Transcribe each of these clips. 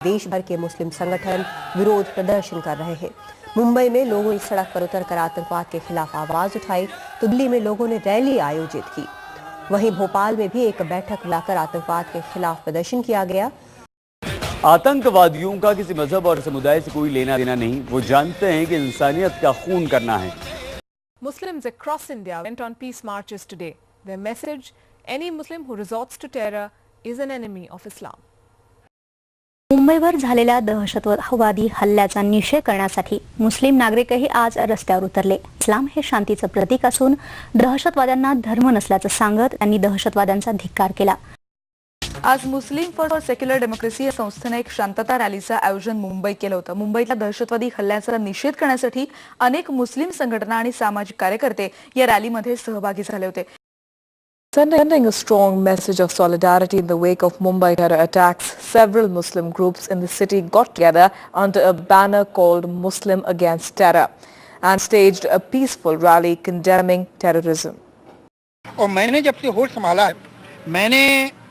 देश भर के मुस्लिम संगठन विरोध प्रदर्शन कर रहे हैं। मुंबई में लोगों ने सड़क पर उतरकर आतंकवाद के खिलाफ आवाज उठाई तो दिल्ली में लोगों ने रैली आयोजित की। वहीं भोपाल में भी एक बैठक बुलाकर आतंकवाद के खिलाफ प्रदर्शन किया गया। आतंकवादियों का किसी मजहब और समुदाय से कोई लेना देना नहीं, वो जानते हैं कि इंसानियत का खून करना है। Muslims across India went on peace marches today. Their message: any Muslim who resorts to terror is an enemy of Islam. मुंबईवर झालेल्या दहशतवादी हल्ल्याचा निषेध करण्यासाठी मुस्लिम नागरिकही आज रस्त्यावर उतरले। इस्लाम हे शांतीचं प्रतीक असून दहशतवाद्यांना धर्म नसल्याचं सांगत त्यांनी दहशतवाद्यांचा धिक्कार केला। आज मुस्लिम फॉर सेक्युलर डेमोक्रेसी या संस्थेने एक शांतता रॅलीचं आयोजन मुंबईत केलं होतं। मुंबईतल्या दहशतवादी हल्ल्याचा निषेध करण्यासाठी अनेक मुस्लिम संघटना आणि सामाजिक कार्यकर्ते या रॅलीमध्ये सहभागी झाले होते। Sending a strong message of solidarity in the wake of Mumbai terror attacks, several Muslim groups in the city got together under a banner called Muslim Against Terror and staged a peaceful rally condemning terrorism. और मैंने जब से होश संभाला है, मैंने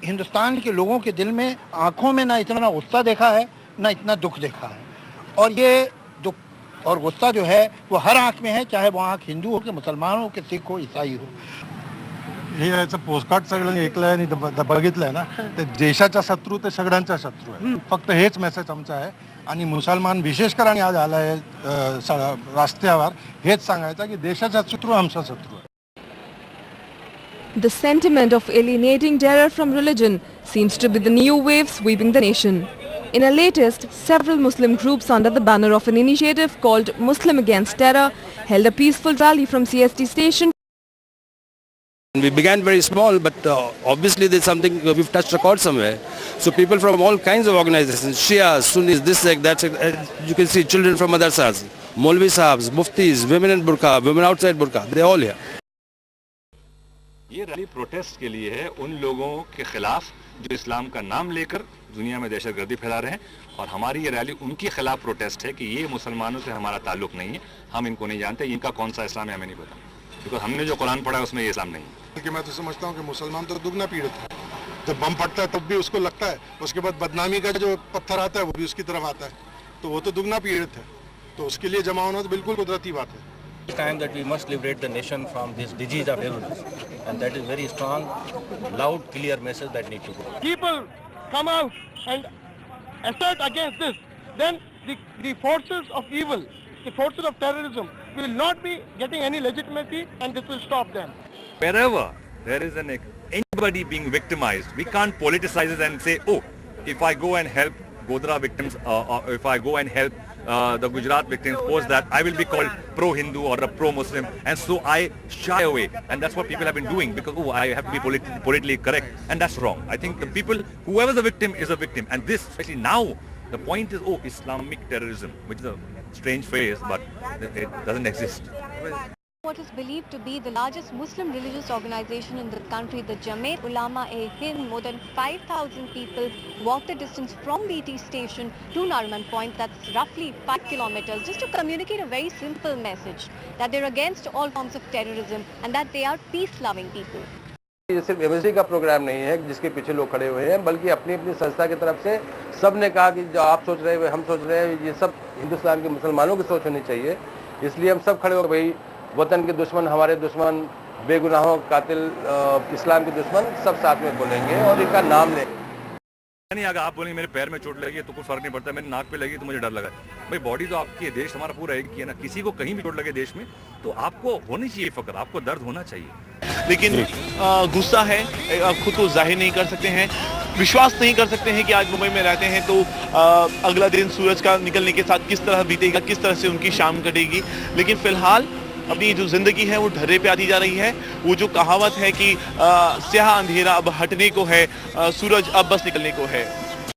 हिंदुस्तान के लोगों के दिल में आंखों में ना इतना गुस्सा देखा है, ना इतना दुख देखा है। और ये दुख और गुस्सा जो है वो हर आंख में है, चाहे वो आंख हिंदू हो कि मुसलमान हो कि सिख हो ईसाई हो। हे याचं पोस्टकार्ड सगळ्यांनी ऐकलंय आणि बघितलंय ना, ते देशाचा शत्रू ते सगळ्यांचा शत्रू आहे। फक्त हेच मेसेज आमचा आहे आणि मुसलमान विशेषकर आणि आज आलाय रस्त्यावर हेच सांगायचं की देशाचा शत्रू आमचा शत्रू आहे। The sentiment of alienating terror from religion seems to be the new wave sweeping the nation. In a latest, several Muslim groups under the banner of an initiative called Muslim Against Terror held a peaceful rally from CST station. We began very small, but obviously there's something, we've touched a chord somewhere. So people from all kinds of organizations, Shias, Sunnis, this sect, that sect, you can see children from madrasas, Maulvi Sahibs, Muftis, women in burqa, women outside burqa, they're all here. ये rally protest के लिए है उन लोगों के खिलाफ जो इस्लाम का नाम लेकर दुनिया में दहशतगर्दी फैला रहे हैं, और हमारी ये रैली उनके खिलाफ प्रोटेस्ट है कि ये मुसलमानों से हमारा ताल्लुक नहीं है, हम इनको नहीं जानते, इनका कौन सा इस्लाम है हमें नहीं पता, बिकॉज हमने जो कुरान पढ़ा है उसमें ये इस्लाम नहीं है। कि मैं तो समझता हूँ कि मुसलमान तो दुगना पीड़ित है, जब बम फटता है तब भी उसको लगता है, उसके बाद बदनामी का जो पत्थर आता है वो भी उसकी तरफ आता है, तो वो तो दुगना पीड़ित है, तो उसके लिए जमा होना तो बिल्कुल कुदरती बात है। It's time that we must liberate the nation from this disease of terrorism, and that is very strong, loud, clear message that need to go. People come out and assert against this, then the forces of evil, the forces of terrorism will not be getting any legitimacy, and this will stop them. Wherever there is anybody being victimized, we can't politicize it and say, oh, if I go and help Godhra victims, or if I go and help the Gujarat victims, suppose that I will be called pro-Hindu or a pro-Muslim, and so I shy away, and that's what people have been doing because I have to be politically correct, and that's wrong. I think the people, whoever is a victim is a victim, and this, especially now, the point is, Islamic terrorism, which is a strange phrase, but it doesn't exist. What is believed to be the largest Muslim religious organization in the country, the Jamaat Ulama-e-Hind, more than 5,000 people walked the distance from BT station to Nariman Point, that's roughly 5 kilometers, just to communicate a very simple message that they're against all forms of terrorism and that they are peace-loving people. ये सिर्फ MSD का programme नहीं है जिसके पीछे लोग खड़े हुए हैं, बल्कि अपनी अपनी संस्था की तरफ से सब ने कहा कि जो आप सोच रहे हैं हम सोच रहे हैं, ये सब हिंदुस्तान के मुसलमानों की सोच होनी चाहिए। इसलिए हम सब खड़े हो भाई, वतन के दुश्मन, हमारे दुश्मन, बेगुनाहों कातिल, इस्लाम के दुश्मन, सब साथ में बोलेंगे और इनका नाम लेंगे। नहीं, अगर आप बोलेंगे मेरे पैर में चोट लगी है तो कोई फर्क नहीं पड़ता, मेरे नाक पे लगी तो मुझे डर लगा। भाई बॉडी तो आपकी है, देश हमारा पूरा एक ही है ना, किसी को कहीं भी चोट लगे देश में तो आपको होनी चाहिए फक्र, आपको दर्द होना चाहिए। लेकिन गुस्सा है, खुद को जाहिर नहीं कर सकते हैं, विश्वास नहीं कर सकते हैं कि आज मुंबई में रहते हैं तो अगला दिन सूरज का निकलने के साथ किस तरह बीतेगा, किस तरह से उनकी शाम कटेगी। लेकिन फिलहाल अपनी जो जिंदगी है वो ढर्रे पे आती जा रही है। वो जो कहावत है कि स्याह अंधेरा अब हटने को है, सूरज अब बस निकलने को है,